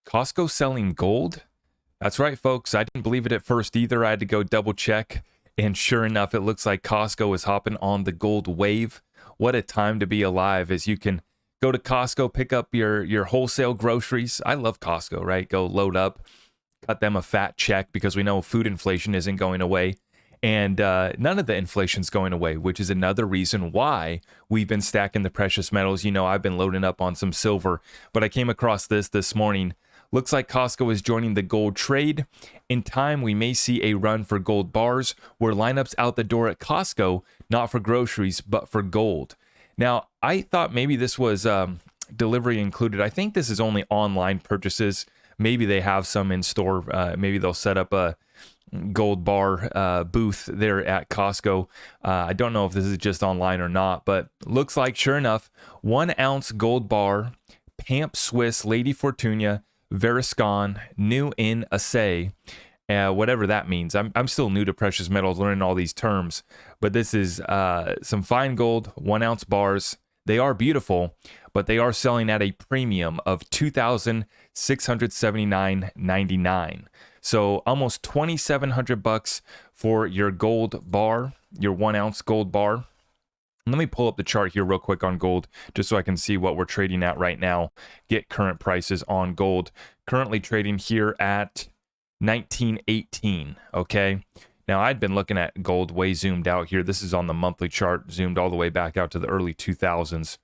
Costco selling gold? That's right, folks. I didn't believe it at first either. I had to go double check. And sure enough, it looks like Costco is hopping on the gold wave. What a time to be alive, as you can go to Costco, pick up your wholesale groceries. I love Costco, right? Go load up, cut them a fat check because we know food inflation isn't going away. And none of the inflation's going away, which is another reason why we've been stacking the precious metals. You know, I've been loading up on some silver, but I came across this morning. Looks like Costco is joining the gold trade. In time, we may see a run for gold bars, where lineups out the door at Costco, not for groceries, but for gold. Now, I thought maybe this was delivery included. I think this is only online purchases. Maybe they have some in store. Maybe they'll set up a gold bar booth there at Costco. I don't know if this is just online or not, but looks like, sure enough, 1 ounce gold bar, Pamp Swiss, Lady Fortuna, Veriscon, new in assay, whatever that means. I'm still new to precious metals, learning all these terms, but this is some fine gold, 1 ounce bars. They are beautiful, but they are selling at a premium of $2,679.99. So almost $2,700 for your gold bar, your 1 ounce gold bar. Let me pull up the chart here real quick on gold, just so I can see what we're trading at right now. Get current prices on gold. Currently trading here at 1918, okay? Now, I'd been looking at gold way zoomed out here. This is on the monthly chart, zoomed all the way back out to the early 2000s.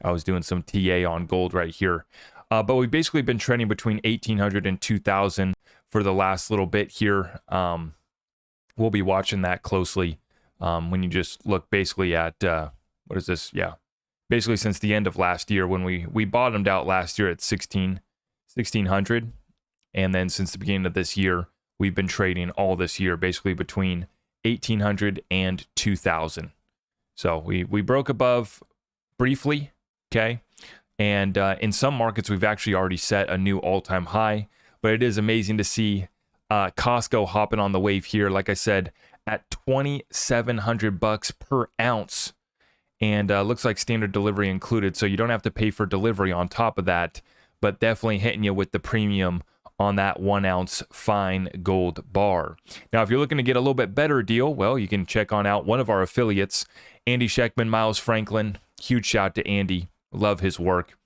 I was doing some TA on gold right here. But we've basically been trending between 1800 and 2000 for the last little bit here. We'll be watching that closely. When you just look basically at, what is this? Yeah, basically since the end of last year, when we bottomed out last year at 1600. And then since the beginning of this year, we've been trading all this year, basically between 1800 and 2000. So we broke above briefly, okay? And in some markets, we've actually already set a new all-time high, but it is amazing to see Costco hopping on the wave here. Like I said, at $2,700 per ounce, and looks like standard delivery included, so you don't have to pay for delivery on top of that, but definitely hitting you with the premium on that 1 ounce fine gold bar. Now, if you're looking to get a little bit better deal, well, you can check on out one of our affiliates, Andy Scheckman, Miles Franklin. Huge shout to Andy, love his work.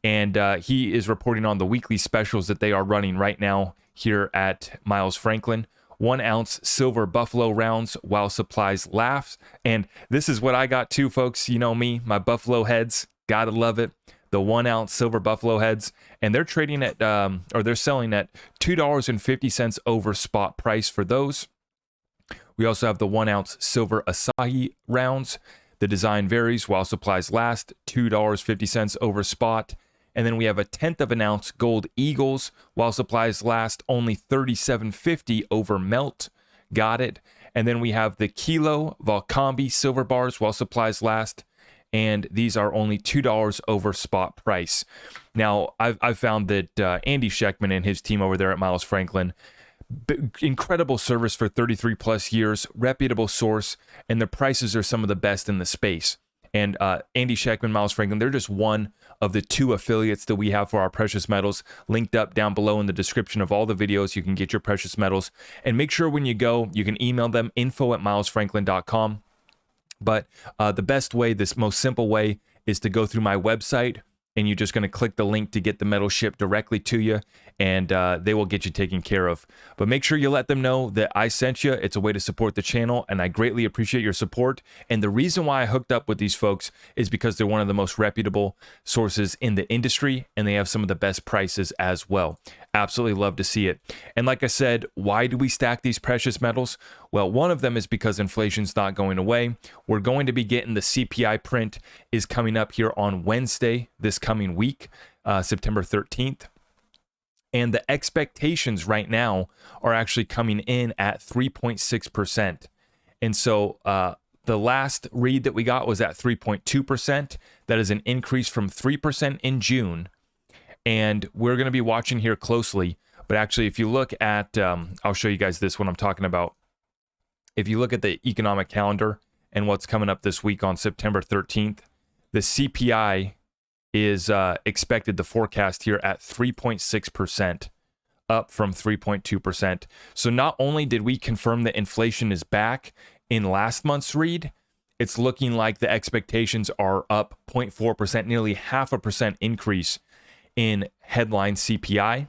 And he is reporting on the weekly specials that they are running right now here at Miles Franklin. 1 ounce silver buffalo rounds while supplies last. And this is what I got too, folks. You know me, my buffalo heads, gotta love it. The 1 ounce silver buffalo heads, and they're trading at, or they're selling at $2.50 over spot price for those. We also have the 1 ounce silver Asahi rounds. The design varies while supplies last, $2.50 over spot. And then we have a 1/10 of an ounce gold eagles while supplies last, only $37.50 over melt. Got it. And then we have the kilo Valcambi silver bars while supplies last, and these are only $2 over spot price. Now, I've found that Andy Scheckman and his team over there at Miles Franklin, incredible service for 33 plus years, reputable source, and the prices are some of the best in the space. And Andy Scheckman, Miles Franklin, they're just one of the 2 affiliates that we have for our precious metals, linked up down below in the description of all the videos. You can get your precious metals. And make sure when you go, you can email them, info@milesfranklin.com. But the best way, this most simple way, is to go through my website, and you're just going to click the link to get the metal shipped directly to you, and they will get you taken care of. But make sure you let them know that I sent you. It's a way to support the channel, and I greatly appreciate your support. And the reason why I hooked up with these folks is because they're one of the most reputable sources in the industry, and they have some of the best prices as well. Absolutely love to see it. And like I said, why do we stack these precious metals? Well, one of them is because inflation's not going away. We're going to be getting the CPI print is coming up here on Wednesday this coming week, September 13th. And the expectations right now are actually coming in at 3.6%. And so the last read that we got was at 3.2%. That is an increase from 3% in June. And we're going to be watching here closely. But actually, if you look at, I'll show you guys this when I'm talking about, if you look at the economic calendar and what's coming up this week on September 13th, the CPI is expected, the forecast here, at 3.6%, up from 3.2%. So not only did we confirm that inflation is back in last month's read, it's looking like the expectations are up 0.4%, nearly 0.5% increase in headline CPI.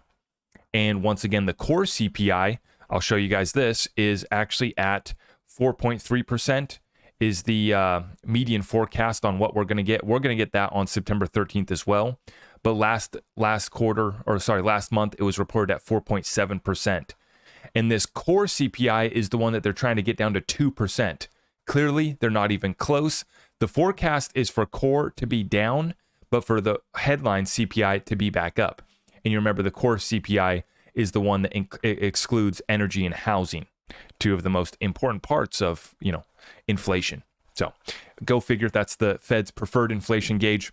And once again, the core CPI, I'll show you guys this, is actually at 4.3%, is the median forecast on what we're going to get. We're going to get that on September 13th as well. But last month, it was reported at 4.7%. And this core CPI is the one that they're trying to get down to 2%. Clearly, they're not even close. The forecast is for core to be down, but for the headline CPI to be back up. And you remember the core CPI is the one that excludes energy and housing, two of the most important parts of, inflation. So go figure, that's the Fed's preferred inflation gauge.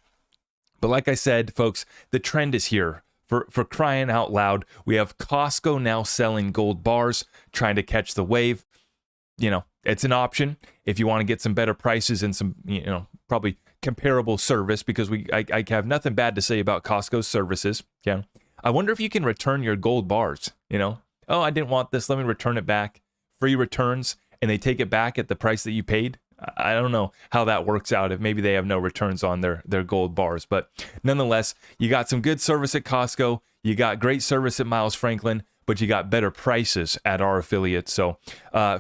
But like I said, folks, the trend is here. For crying out loud, we have Costco now selling gold bars, trying to catch the wave. It's an option if you want to get some better prices and some, probably comparable service, because I have nothing bad to say about Costco's services. Okay. I wonder if you can return your gold bars, oh, I didn't want this, let me return it back. Free returns, and they take it back at the price that you paid. I don't know how that works out, if maybe they have no returns on their gold bars. But nonetheless, you got some good service at Costco. You got great service at Miles Franklin, but you got better prices at our affiliates. So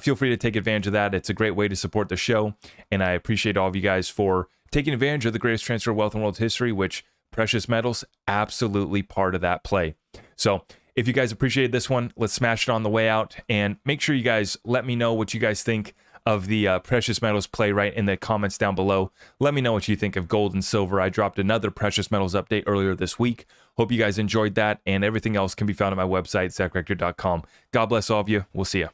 feel free to take advantage of that. It's a great way to support the show. And I appreciate all of you guys for taking advantage of the greatest transfer of wealth in world history, which precious metals, absolutely part of that play. So if you guys appreciated this one, let's smash it on the way out. And make sure you guys let me know what you guys think of the precious metals play right in the comments down below. Let me know what you think of gold and silver. I dropped another precious metals update earlier this week. Hope you guys enjoyed that, and everything else can be found on my website, zachrector.com. God bless all of you. We'll see you.